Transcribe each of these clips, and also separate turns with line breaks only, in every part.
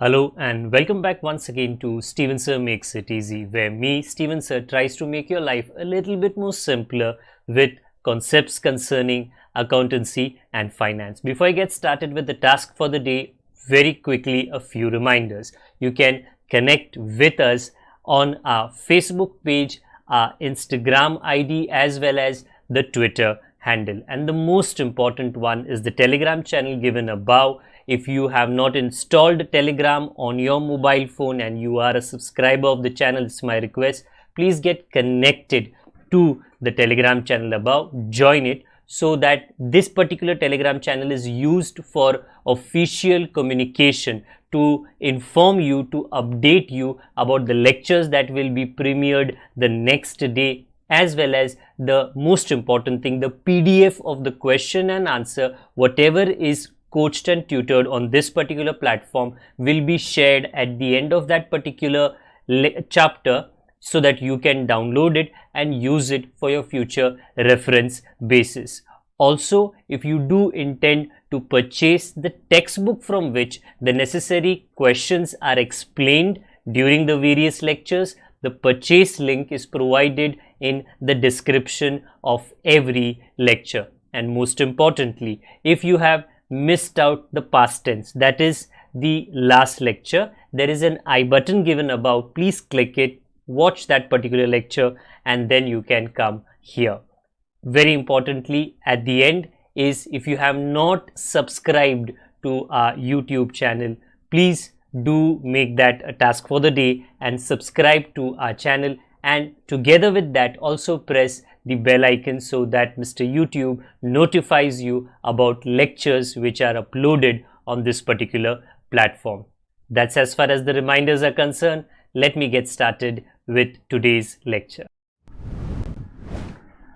Hello and welcome back once again to Steven Sir Makes It Easy, where me, Steven Sir, tries to make your life a little bit more simpler with concepts concerning accountancy and finance. Before I get started with the task for the day, very quickly a few reminders. You can connect with us on our Facebook page, our Instagram ID, as well as the Twitter handle. And the most important one is the Telegram channel given above. If you have not installed Telegram on your mobile phone and you are a subscriber of the channel, it's my request, please get connected to the Telegram channel above, join it, so that this particular Telegram channel is used for official communication to inform you, to update you about the lectures that will be premiered the next day, as well as the most important thing, the PDF of the question and answer, whatever is coached and tutored on this particular platform will be shared at the end of that particular chapter, so that you can download it and use it for your future reference basis. Also, if you do intend to purchase the textbook from which the necessary questions are explained during the various lectures, the purchase link is provided in the description of every lecture. And most importantly, if you have missed out the past tense, that is the last lecture, there is an I button given above. Please click it, watch that particular lecture, and then you can come here. Very importantly, at the end is, if you have not subscribed to our YouTube channel, please do make that a task for the day and subscribe to our channel, and together with that also press the bell icon so that Mr. YouTube notifies you about lectures which are uploaded on this particular platform. That's as far as the reminders are concerned. Let me get started with today's lecture.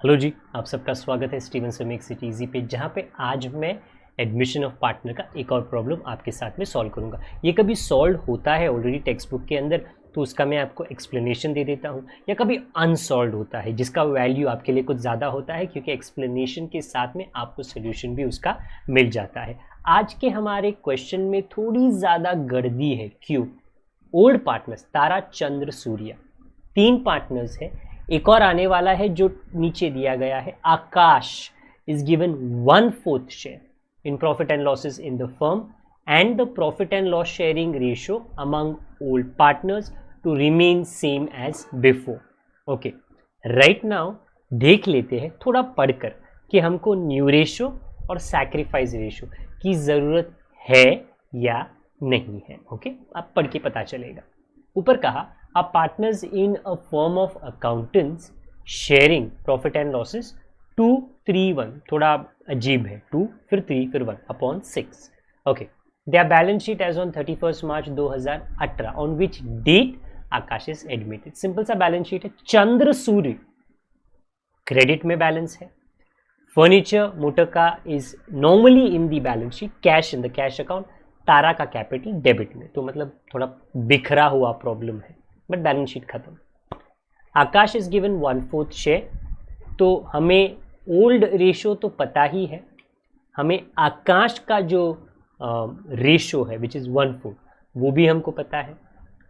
Hello जी, आप सबका स्वागत है Steven sir makes it easy पे, जहाँ पे आज मैं एडमिशन ऑफ पार्टनर का एक और प्रॉब्लम आपके साथ में सॉल्व करूँगा। ये कभी सॉल्व होता है ऑलरेडी टेक्स्ट बुक के अंदर, तो उसका मैं आपको एक्सप्लेनेशन दे देता हूँ, या कभी अनसॉल्व होता है जिसका वैल्यू आपके लिए कुछ ज़्यादा होता है, क्योंकि एक्सप्लेनेशन के साथ में आपको सोल्यूशन भी उसका मिल जाता है। आज के हमारे क्वेश्चन में थोड़ी ज़्यादा गर्दी है। क्यों? ओल्ड पार्टनर्स तारा, चंद्र, सूर्या, 3 पार्टनर्स है। एक और आने वाला है जो नीचे दिया गया है, Akash is given 1/4 share in profit and losses in the firm, and the profit and loss sharing ratio among old partners to remain same as before. Okay, right now देख लेते हैं थोड़ा पढ़कर कि हमको न्यू रेशो और सैक्रिफाइस रेशो की ज़रूरत है या नहीं है। ओके, आप पढ़ के पता चलेगा। ऊपर कहा, आ partners in a firm of accountants sharing profit and losses 2, 3, 1, थोड़ा अजीब है, 2 फिर 3 फिर 1 upon 6। Okay, their balance sheet as on 31 March 2018, on which date Akash is admitted. Simple सा बैलेंस शीट है। चंद्र सूर्य क्रेडिट में बैलेंस है। फर्नीचर मोटर का is normally in the balance sheet, cash in the cash account. Tara का capital debit में, तो मतलब थोड़ा बिखरा हुआ प्रॉब्लम है, बट बैलेंस शीट खत्म। आकाश इज गिवन 1/4 शेयर, तो हमें ओल्ड रेशो तो पता ही है, हमें आकाश का जो रेशो है विच इज़ 1/4 वो भी हमको पता है।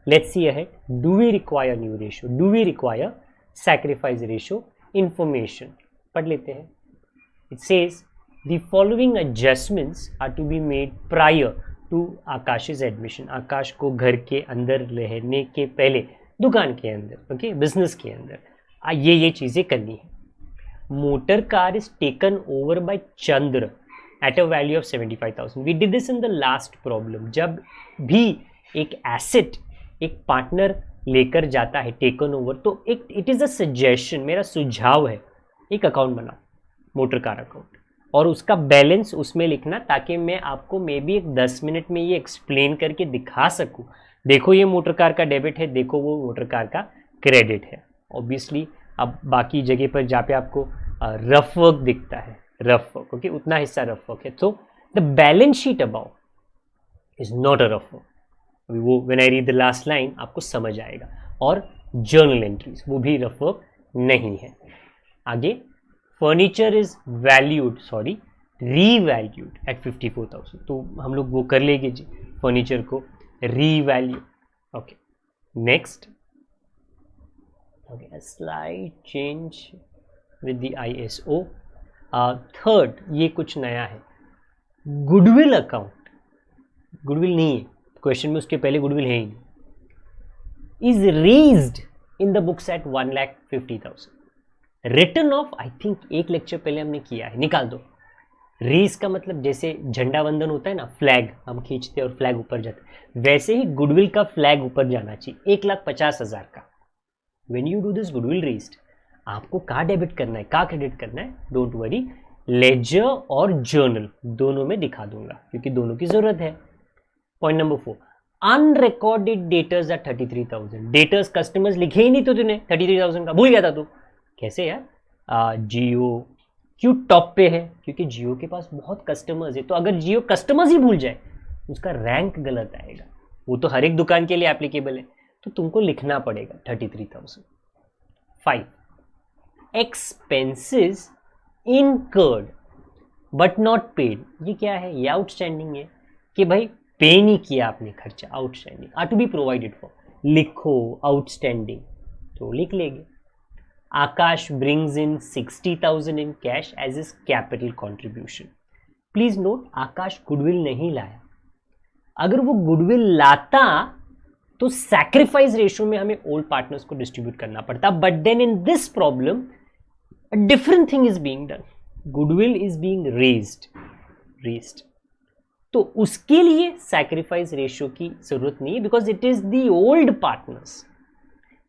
Let's see ahead, do we require new ratio, do we require sacrifice ratio? Information पढ़ लेते हैं। It says the following adjustments are to be made prior to Akash admission. Akash को घर के अंदर रहने के पहले, दुकान के अंदर, ओके, बिजनेस के अंदर ये चीज़ें करनी है। Motor car is taken over by Chandra at a value of 75,000. We did this in the last problem. जब भी एक एसेट एक पार्टनर लेकर जाता है टेकन ओवर, तो एक इट इज़ अ सजेशन, मेरा सुझाव है, एक अकाउंट बनाओ, मोटर कार अकाउंट, और उसका बैलेंस उसमें लिखना, ताकि मैं आपको मे बी एक 10 मिनट में ये एक्सप्लेन करके दिखा सकूँ। देखो ये मोटर कार का डेबिट है, देखो वो मोटर कार का क्रेडिट है। ऑब्वियसली अब बाकी जगह पर जहाँ पे आपको रफ वर्क दिखता है, रफ वर्क, ओके, उतना हिस्सा रफ वर्क है, तो the balance sheet above is not a rough work. वो when I read the last line आपको समझ आएगा। और जर्नल एंट्रीज वो भी रफ वर्क नहीं है। आगे, furniture is valued, revalued at 54,000, तो हम लोग वो कर लेंगे जी फर्नीचर को revalue. Okay, next. Okay, slide change with the ISO. Third, ये कुछ नया है, गुडविल अकाउंट. गुडविल नहीं है क्वेश्चन में, उसके पहले गुडविल है ही नहीं. Is raised in the books at 1,50,000. Return of, I think एक लेक्चर पहले हमने किया है, निकाल दो. रेज का मतलब जैसे झंडा वंदन होता है ना, फ्लैग हम खींचते हैं और फ्लैग ऊपर जाता है, वैसे ही गुडविल का फ्लैग ऊपर जाना चाहिए, 1,50,000 का. When you do this goodwill raised, आपको कहाँ डेबिट करना है, कहाँ क्रेडिट करना है, डोंट वरी, लेजर और जर्नल दोनों में दिखा दूंगा क्योंकि दोनों की जरूरत है. Point number 4, unrecorded debtors are 33,000. Debtors customers लिखे ही नहीं तो तूने 33,000 का, भूल गया था तू. कैसे यार? जियो क्यों टॉप पे है? क्योंकि जियो के पास बहुत कस्टमर्स है. तो अगर जियो कस्टमर्स ही भूल जाए, उसका रैंक गलत आएगा. वो तो हर एक दुकान के लिए एप्लीकेबल है, तो तुमको लिखना पड़ेगा 33,000. 5, expenses incurred but not paid. ये क्या है? ये आउटस्टैंडिंग है कि भाई पे नहीं किया आपने खर्चा, outstanding, are to be provided for. लिखो आउटस्टैंडिंग तो लिख लेंगे. Akash brings in 60,000 in cash as is capital contribution. Please note, Akash goodwill नहीं लाया. अगर वो गुडविल लाता तो सैक्रिफाइस रेशियो में हमें ओल्ड पार्टनर्स को डिस्ट्रीब्यूट करना पड़ता. But then in this problem a different thing is being done. Goodwill is being raised. तो उसके लिए सैक्रिफाइस रेशियो की जरूरत नहीं है, because it is the old partners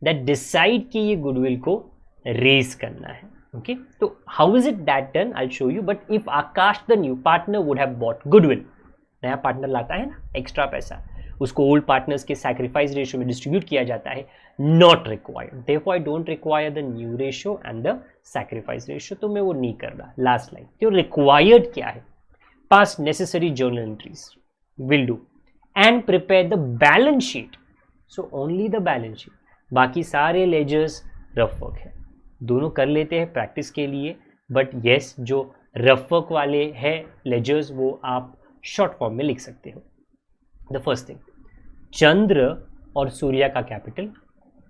that decide कि ये गुडविल को रेज करना है. ओके, तो how is it that done? I show you. But if Akash the new partner would have bought goodwill, नया पार्टनर लाता है ना एक्स्ट्रा पैसा, उसको ओल्ड पार्टनर्स के सैक्रिफाइस रेशियो में डिस्ट्रीब्यूट किया जाता है. Not required, therefore I don't require the new ratio and the sacrifice ratio. तो मैं वो नहीं कर रहा. लास्ट लाइन, तो रिक्वायर्ड क्या है? पास necessary journal entries will do and prepare the balance sheet. So only the balance sheet, बाकी सारे लेजर्स रफ वर्क है. दोनों कर लेते हैं प्रैक्टिस के लिए, बट येस जो रफ वर्क वाले हैं लेजर्स वो आप शॉर्ट फॉर्म में लिख सकते हो. द फर्स्ट थिंग, चंद्र और सूर्या का कैपिटल,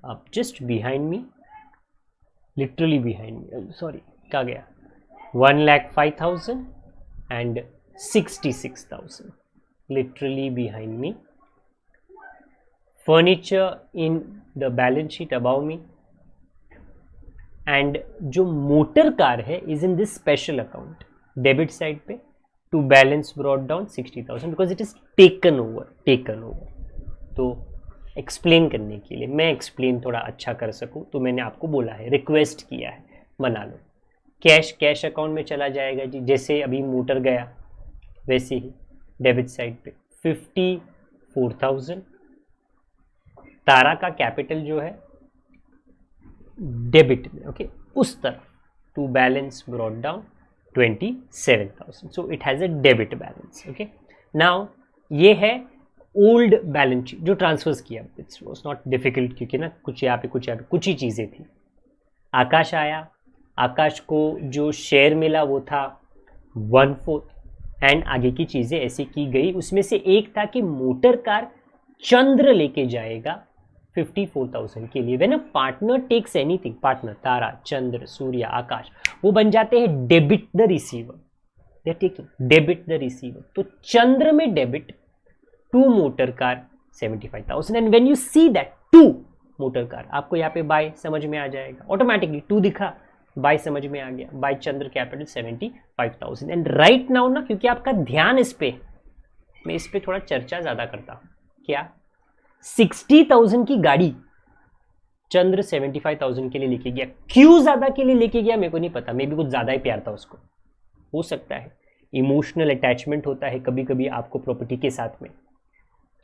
आप just behind me, literally behind me, sorry क्या गया, 1,05,000 and 66,000, literally behind me. Furniture in the balance sheet above me, and जो मोटर कार है is in this special account debit side पे. To balance brought down 60,000 because it is taken over. तो explain करने के लिए, मैं explain थोड़ा अच्छा कर सकूं तो मैंने आपको बोला है, रिक्वेस्ट किया है, मना लो. कैश अकाउंट में चला जाएगा जी, जैसे अभी मोटर गया वैसे ही डेबिट साइड पे 54,000. तारा का कैपिटल जो है डेबिट में, ओके, उस तरफ to balance brought down 27,000. So it has a debit balance. Okay, now ये है ओल्ड बैलेंस शीट जो ट्रांसफर्स किया. इट्स वाज नॉट डिफिकल्ट क्योंकि ना कुछ यहाँ पे कुछ ही चीज़ें थी. आकाश आया, आकाश को जो शेयर मिला वो था 1/4 एंड आगे की चीज़ें ऐसी की गई. उसमें से एक था कि मोटर कार चंद्र लेके जाएगा 54,000 के लिए. When a partner takes anything, partner Tara, Chandra, Surya, Akash, वो बन जाते हैं debit the receiver. They are taking debit the receiver. तो चंद्र में debit, to motor car 75,000. And when you see that to motor car, आपको यहाँ पे बाय समझ में आ जाएगा ऑटोमेटिकली. टू दिखा, बाय समझ में आ गया. By Chandra capital 75,000. And right now ना, क्योंकि आपका ध्यान इस पे, मैं इस पे थोड़ा चर्चा ज्यादा करता हूँ. क्या 60,000 की गाड़ी चंद्र 75,000 के लिए लेके गया. क्यों ज्यादा के लिए लेके गया मेरे को नहीं पता, मे भी कुछ ज्यादा ही प्यार था उसको, हो सकता है. इमोशनल अटैचमेंट होता है कभी कभी आपको प्रॉपर्टी के साथ में.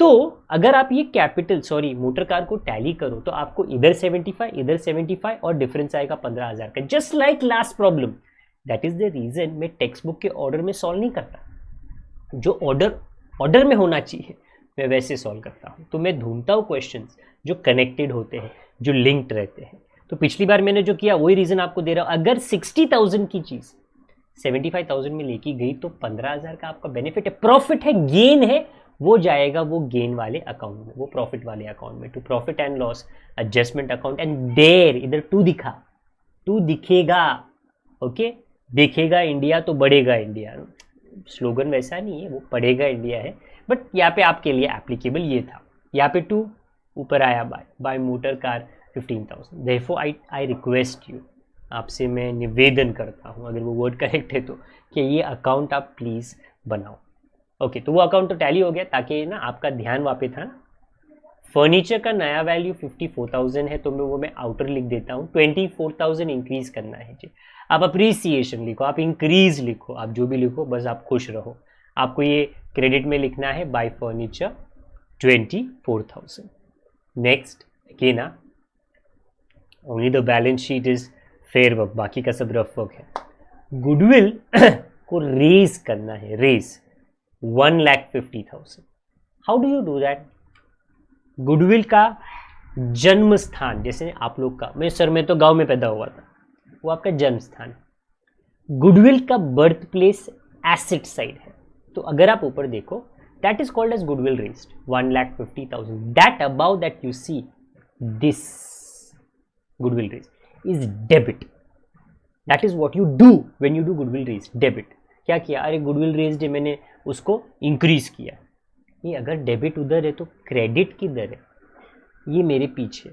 तो अगर आप ये कैपिटल मोटर कार को टैली करो तो आपको इधर 75 और डिफरेंस आएगा 15,000 का. Just like last problem. That is the reason मैं टेक्स्ट बुक के ऑर्डर में सॉल्व नहीं करता. जो ऑर्डर में होना चाहिए मैं वैसे सॉल्व करता हूँ. तो मैं ढूंढता हूँ क्वेश्चंस जो कनेक्टेड होते हैं, जो लिंक्ड रहते हैं. तो पिछली बार मैंने जो किया वही रीजन आपको दे रहा हूँ. अगर 60,000 की चीज 75,000 में लेके गई तो 15,000 का आपका बेनिफिट है, प्रॉफिट है, गेन है. वो जाएगा वो गेन वाले अकाउंट में, वो प्रॉफिट वाले अकाउंट में, to profit and loss adjustment account. And there इधर टू दिखा, टू दिखेगा, ओके, दिखेगा इंडिया तो बढ़ेगा इंडिया, स्लोगन वैसा नहीं है, वो पढ़ेगा इंडिया है, बट यहाँ पे आपके लिए एप्लीकेबल ये था। यहाँ पे टू ऊपर आया by motor car 15,000। Therefore I request you, आपसे मैं निवेदन करता हूँ, अगर वो वर्ड करेक्ट है तो, कि ये अकाउंट आप प्लीज़ बनाओ। ओके, तो वो अकाउंट तो टैली हो गया, ताकि ना आपका ध्यान वहाँ पे था ना। फर्नीचर का नया वैल्यू 54,000 है, तो मैं आउटर लिख देता हूँ, 24,000 इंक्रीज करना है जी। आप अप्रिसिएशन लिखो, आप इंक्रीज लिखो, आप जो भी लिखो, बस आप खुश रहो। आपको ये क्रेडिट में लिखना है बाय फर्नीचर 24,000। नेक्स्ट अगेन ना, only the balance sheet is fair work, बाकी का सब रफ वर्क है। गुडविल को रेज करना है, raise 1,50,000। How do you do that? Goodwill का जन्म स्थान, जैसे आप लोग का, मैं सर में तो गांव में पैदा हुआ था, वो आपका जन्म स्थान। गुडविल का बर्थ प्लेस एसेट साइड है, तो अगर आप ऊपर देखो, that is called as goodwill raised 1,50,000। That about that you see, this goodwill raise is debit. That is what you do when you do goodwill raise, debit. क्या किया? अरे goodwill raised है, मैंने उसको इंक्रीज किया। ये अगर डेबिट उधर है तो क्रेडिट किधर है? ये मेरे पीछे,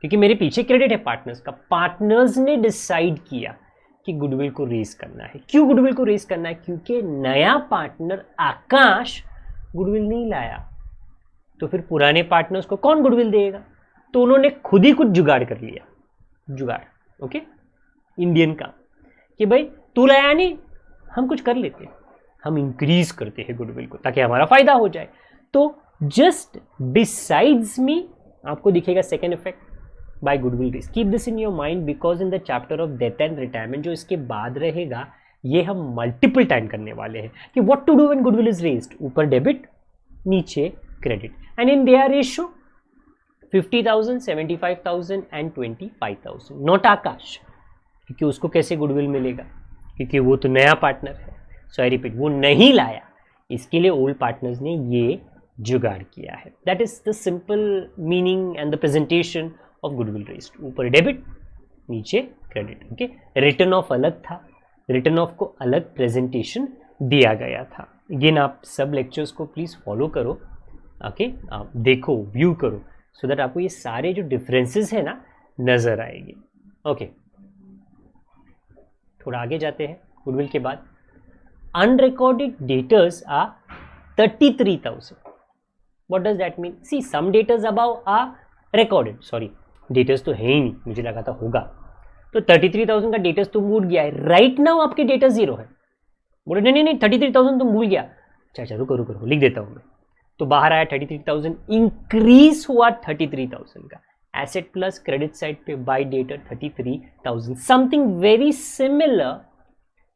क्योंकि मेरे पीछे क्रेडिट है पार्टनर्स का। पार्टनर्स ने डिसाइड किया कि गुडविल को रेज करना है। क्यों गुडविल को रेज करना है? क्योंकि नया पार्टनर आकाश गुडविल नहीं लाया, तो फिर पुराने पार्टनर्स को कौन गुडविल देगा? तो उन्होंने खुद ही कुछ जुगाड़ कर लिया, जुगाड़, ओके, इंडियन का, कि भाई तू लाया नहीं, हम कुछ कर लेते हैं, हम इंक्रीज करते हैं गुडविल को ताकि हमारा फायदा हो जाए। तो जस्ट बिसाइड्स मी आपको दिखेगा second effect by goodwill raise. Keep this in your mind, because in the chapter of death and retirement जो इसके बाद रहेगा, ये हम मल्टीपल टाइम करने वाले हैं कि what to do when goodwill is raised. ऊपर डेबिट, नीचे credit, and in their ratio 50,000, 75,000 and 25,000। Not Akash, क्योंकि उसको कैसे गुडविल मिलेगा? क्योंकि वो तो नया पार्टनर है। सो आई रिपीट, वो नहीं लाया, इसके लिए ओल्ड पार्टनर्स ने ये जुगाड़ किया है। That is the simple meaning and the presentation of goodwill raised. ऊपर डेबिट, नीचे क्रेडिट, ओके। रिटर्न ऑफ अलग था, रिटर्न ऑफ को अलग प्रेजेंटेशन दिया गया था। अगेन आप सब लेक्चर्स को प्लीज फॉलो करो, ओके, आप देखो, व्यू करो, सो दैट आपको ये सारे जो डिफरेंसेस है ना नजर आएंगे, ओके। थोड़ा आगे जाते हैं। गुडविल के बाद unrecorded debtors are 33,000. What does that mean? See, some debtors above are recorded. Sorry, debtors तो है ही नहीं, मुझे लगा था होगा। तो 33,000 का डेटर्स तो भूल गया है। राइट नाउ आपके डेटर जीरो है। बोले नहीं नहीं नहीं 33,000 तुम भूल गया। अच्छा रुको लिख देता हूँ मैं। तो बाहर आया 33,000, इंक्रीज हुआ 33,000 का। एसेट प्लस क्रेडिट साइड पे bye debtor 33,000। Something very similar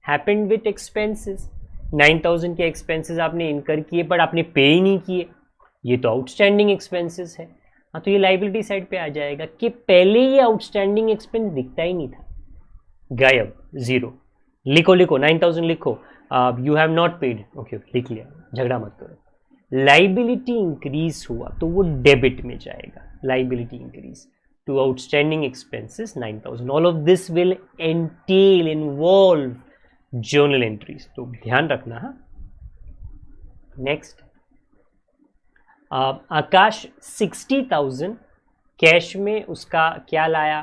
happened with expenses. 9,000 के एक्सपेंसेस आपने इनकर किए बट आपने पे ही नहीं किए, ये तो आउटस्टैंडिंग एक्सपेंसेस है। हाँ, तो ये लाइबिलिटी साइड पे आ जाएगा कि पहले ये आउटस्टैंडिंग एक्सपेंस दिखता ही नहीं था, गायब, जीरो। लिखो 9,000 लिखो, you have not paid, okay लिख लिया, झगड़ा मत करो। लाइबिलिटी इंक्रीज हुआ तो वो डेबिट में जाएगा। Liability increase to outstanding expenses 9,000। All of this will entail, involve journal entries, तो ध्यान रखना। हाँ, नेक्स्ट आकाश 60,000 कैश में उसका क्या लाया?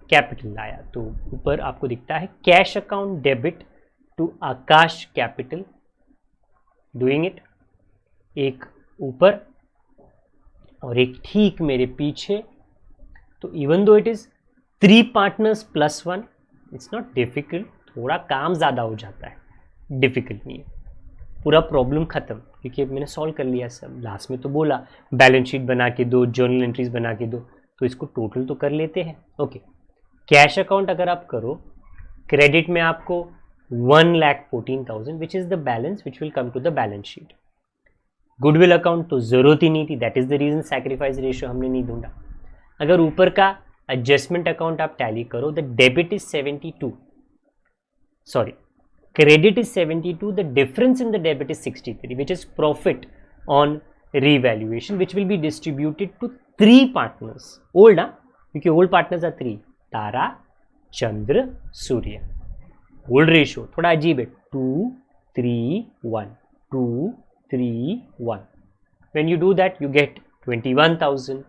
कैपिटल लाया। तो ऊपर आपको दिखता है cash account debit to Akash capital, doing it. एक ऊपर और एक ठीक मेरे पीछे। तो even though it is 3 partners plus 1, it's not difficult, थोड़ा काम ज़्यादा हो जाता है, डिफिकल्ट नहीं है। पूरा प्रॉब्लम ख़त्म, क्योंकि मैंने सॉल्व कर लिया सब। लास्ट में तो बोला बैलेंस शीट बना के दो, जर्नल एंट्रीज बना के दो, तो इसको टोटल तो कर लेते हैं, ओके। कैश अकाउंट अगर आप करो, क्रेडिट में आपको 1,14,000 which is the balance which will come to the balance sheet. Goodwill account तो ज़रूरत ही नहीं थी, that is the reason sacrifice ratio हमने नहीं ढूंढा। अगर ऊपर का एडजस्टमेंट अकाउंट आप टैली करो, the debit is 72, sorry credit is 72, the difference in the debit is 63, which is profit on revaluation, which will be distributed to 3 partners. Old ना, क्योंकि old partners are 3, Tara, Chandra, Surya. Old ratio थोड़ा अजीब है, 2, 3, 1, 2, 3, 1. When you do that, you get 21,000,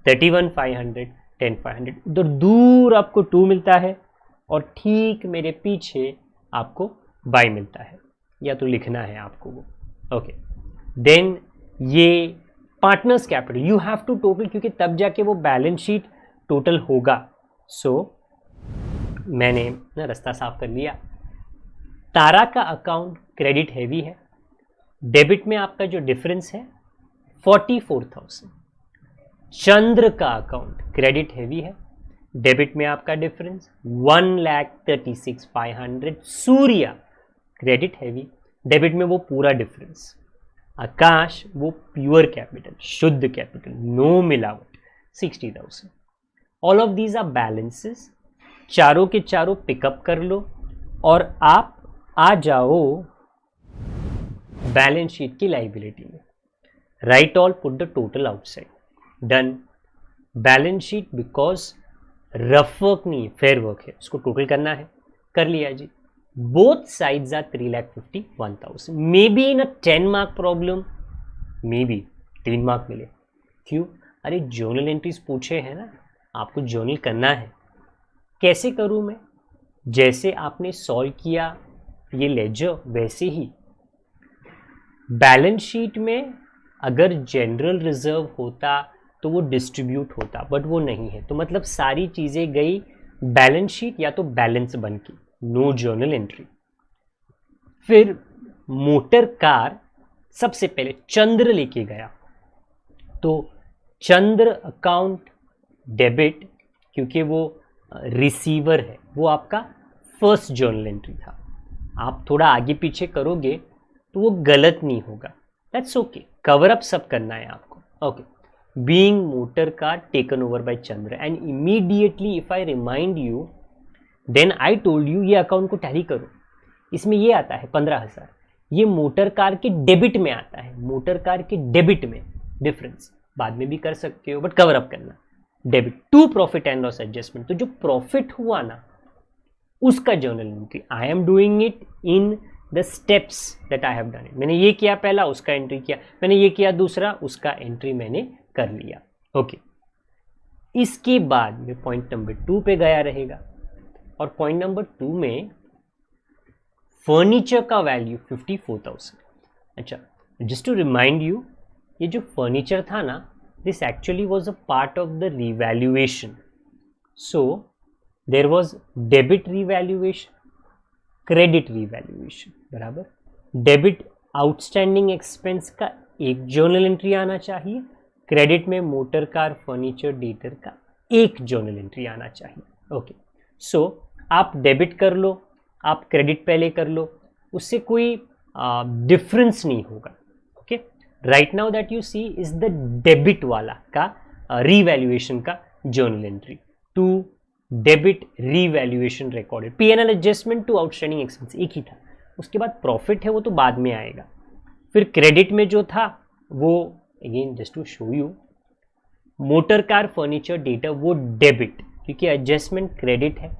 31,500, 10,500. उधर दूर आपको 2 मिलता है और ठीक मेरे पीछे आपको बाई मिलता है, या तो लिखना है आपको वो. ओके, देन ये partners capital you have to total, क्योंकि तब जाके वो बैलेंस शीट टोटल होगा. सो मैंने ना रास्ता साफ कर लिया. तारा का अकाउंट क्रेडिट हैवी है, डेबिट में आपका जो डिफरेंस है 44,000. चंद्र का अकाउंट क्रेडिट हैवी है, डेबिट में आपका difference 1,36,500. Surya credit heavy, debit में वो पूरा डिफरेंस. आकाश वो प्योर कैपिटल, शुद्ध कैपिटल, नो मिलावट, 60,000. All of these are balances. चारों के चारों पिकअप कर लो और आप आ जाओ बैलेंस शीट की लाइबिलिटी में. Right all, put the total outside. Done. Balance sheet because rough work नहीं, फेयर वर्क है, उसको टोटल करना है. कर लिया जी. Both sides are 3,51,000. May be in a 10 mark problem, may be 3 mark मिले. क्यों? अरे जर्नल एंट्रीज पूछे हैं ना, आपको जर्नल करना है. कैसे करूं मैं? जैसे आपने सॉल्व किया ये लेजर, वैसे ही बैलेंस शीट में अगर जनरल रिजर्व होता तो वो डिस्ट्रीब्यूट होता, बट वो नहीं है. तो मतलब सारी चीज़ें गई बैलेंस शीट या तो बैलेंस बन के, नो जर्नल एंट्री. फिर मोटर कार सबसे पहले चंद्र लेके गया, तो चंद्र अकाउंट डेबिट, क्योंकि वो रिसीवर है, वो आपका फर्स्ट जर्नल एंट्री था. आप थोड़ा आगे पीछे करोगे तो वो गलत नहीं होगा. दैट्स ओके, कवर अप सब करना है आपको. Okay, being motor car taken over by Chandra, and immediately if I remind you, then I told you ये अकाउंट को टैली करो. इसमें ये आता है 15,000, ये मोटर कार के डेबिट में आता है. मोटर कार के डेबिट में डिफरेंस बाद में भी कर सकते हो, बट कवर अप करना. Debit to profit and loss adjustment, तो जो प्रॉफिट हुआ ना उसका journal entry. I am doing it in the steps that I have done it. मैंने ये किया पहला, उसका एंट्री किया, मैंने ये किया दूसरा, उसका एंट्री मैंने कर लिया. ओके, इसके बाद में पॉइंट नंबर 2 पे गया रहेगा, और पॉइंट नंबर 2 में फर्नीचर का वैल्यू 54,000. अच्छा, जस्ट टू रिमाइंड यू, ये जो फर्नीचर था ना, this actually was a part of the revaluation. So there was debit revaluation, credit revaluation, बराबर. डेबिट आउटस्टैंडिंग एक्सपेंस का एक जर्नल एंट्री आना चाहिए, क्रेडिट में मोटर कार फर्नीचर डेटर का एक जर्नल एंट्री आना चाहिए. ओके, सो आप डेबिट कर लो, आप क्रेडिट पहले कर लो, उससे कोई डिफरेंस नहीं होगा. Okay, right now that you see is the debit वाला का रीवैल्यूएशन का journal entry. To debit revaluation recorded, P&L adjustment to outstanding expense एक ही था. उसके बाद प्रॉफिट है वो तो बाद में आएगा. फिर क्रेडिट में जो था वो again just to show you, motor car furniture data वो डेबिट, क्योंकि एडजस्टमेंट क्रेडिट है.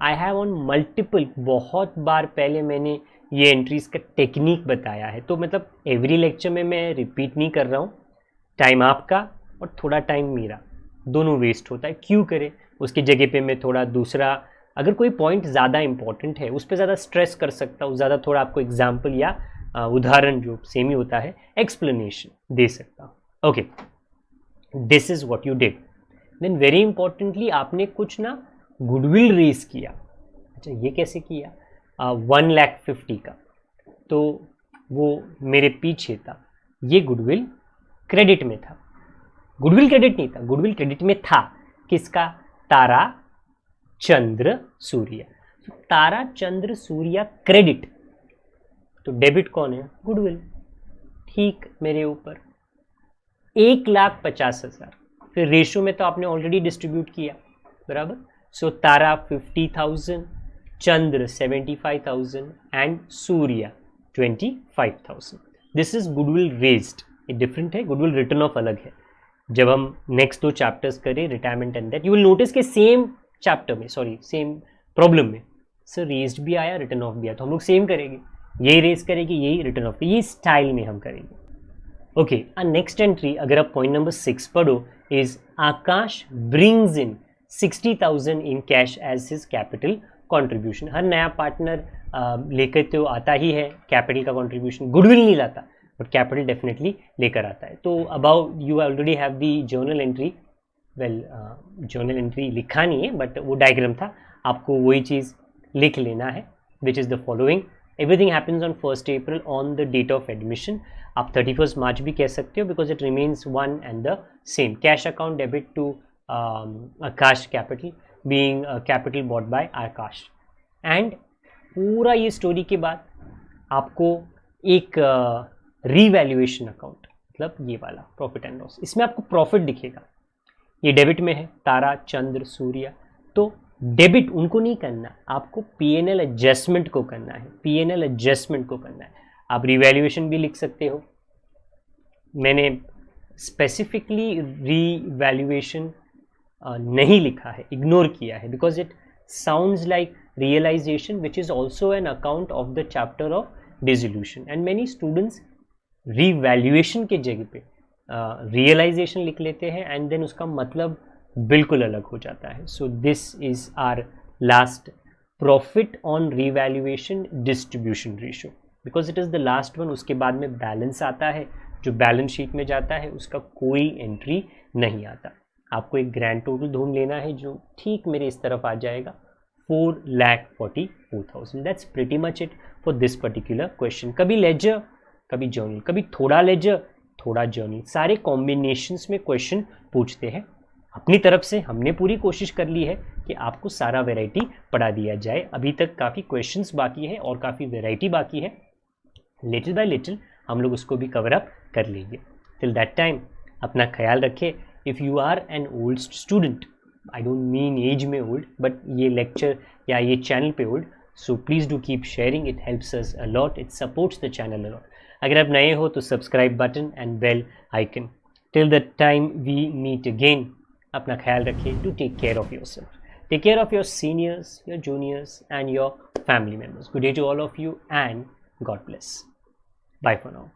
आई हैव ऑन मल्टीपल, बहुत बार पहले मैंने ये एंट्रीज का टेक्निक बताया है, तो मतलब एवरी लेक्चर में मैं रिपीट नहीं कर रहा हूँ. टाइम आपका और थोड़ा टाइम मेरा दोनों वेस्ट होता है, क्यों करे. उसकी जगह पे मैं थोड़ा दूसरा, अगर कोई पॉइंट ज़्यादा इंपॉर्टेंट है उस पर ज़्यादा स्ट्रेस कर सकता हूँ, ज़्यादा थोड़ा आपको एग्जाम्पल या उदाहरण जो सेम ही होता है एक्सप्लेनेशन दे सकता हूँ. Okay, this is what you did. Then very importantly आपने कुछ ना गुडविल रेज किया. अच्छा, ये कैसे किया? 1,50,000 का, तो वो मेरे पीछे था. ये गुडविल क्रेडिट में था, गुडविल क्रेडिट नहीं था, गुडविल क्रेडिट में था. किसका? तारा, चंद्र, सूर्य. तारा, चंद्र, सूर्य क्रेडिट, तो डेबिट कौन है? गुडविल. ठीक मेरे ऊपर 1,50,000. फिर रेशो में तो आपने ऑलरेडी डिस्ट्रीब्यूट किया, बराबर. सो तारा 50,000, चंद्र 75,000 and Surya 25,000. This is goodwill raised ये डिफरेंट है, गुडविल रिटर्न ऑफ अलग है। जब हम नेक्स्ट 2 चैप्टर्स करें retirement and death, you will notice कि सेम चैप्टर में, सॉरी सेम प्रॉब्लम में सर रेज्ड भी आया, रिटर्न ऑफ भी आया, तो हम लोग सेम करेंगे, यही रेज करेंगे, यही रिटर्न ऑफ, ये स्टाइल में हम करेंगे। ओके, नेक्स्ट एंट्री अगर आप पॉइंट नंबर 6 पढ़ो, is Akash brings in 60,000 in cash as his capital contribution. हर नया पार्टनर लेकर तो आता ही है कैपिटल का कंट्रीब्यूशन, गुडविल नहीं लाता बट कैपिटल डेफिनेटली लेकर आता है। तो about you already have the journal entry, well journal entry लिखा नहीं है बट वो डायग्राम था, आपको वही चीज़ लिख लेना है, which is the following. Everything happens on 1st April on the date of admission. आप 31st March भी कह सकते हो because it remains one and the same. Cash account debit to Akash capital being capital bought by Akash. And पूरा ये story के बाद आपको एक रीवैल्यूएशन अकाउंट, मतलब ये वाला प्रॉफिट एंड लॉस, इसमें आपको प्रॉफिट दिखेगा, ये डेबिट में है तारा चंद्र सूर्य, तो डेबिट उनको नहीं करना, आपको पीएनएल एडजस्टमेंट को करना है, पीएनएल एडजस्टमेंट को करना है। आप रिवैल्यूएशन भी लिख सकते हो, मैंने स्पेसिफिकली रीवैल्यूएशन नहीं लिखा है, इग्नोर किया है, because it sounds like realisation which is also an account of the chapter of dissolution, and many students revaluation के जगह पे रियलाइजेशन लिख लेते हैं एंड देन उसका मतलब बिल्कुल अलग हो जाता है। So this is our last profit on revaluation distribution ratio, because it is the last one. उसके बाद में बैलेंस आता है, जो बैलेंस शीट में जाता है उसका कोई एंट्री नहीं आता। आपको एक ग्रैंड टोटल ढूंढ लेना है जो ठीक मेरे इस तरफ आ जाएगा, 4,44,000। That's pretty much it for this particular question. कभी लेजर, कभी जर्नल, कभी थोड़ा लेजर थोड़ा जर्नल, सारे कॉम्बिनेशंस में क्वेश्चन पूछते हैं। अपनी तरफ से हमने पूरी कोशिश कर ली है कि आपको सारा वैरायटी पढ़ा दिया जाए। अभी तक काफ़ी क्वेश्चंस बाकी है और काफ़ी वैरायटी बाकी है, लिटिल बाय लिटिल हम लोग उसको भी कवर अप कर लेंगे। टिल दैट टाइम अपना ख्याल रखें। If you are an old student, I don't mean age में ओल्ड बट ये लेक्चर या ये चैनल पे old, so please do keep sharing, it helps us a lot, it supports the channel a lot. अगर आप नए हो तो subscribe button and bell icon. Till the time we meet again, अपना ख्याल रखिए। Do take care of yourself, take care of your seniors, your juniors and your family members. Good day to all of you and God bless. Bye for now.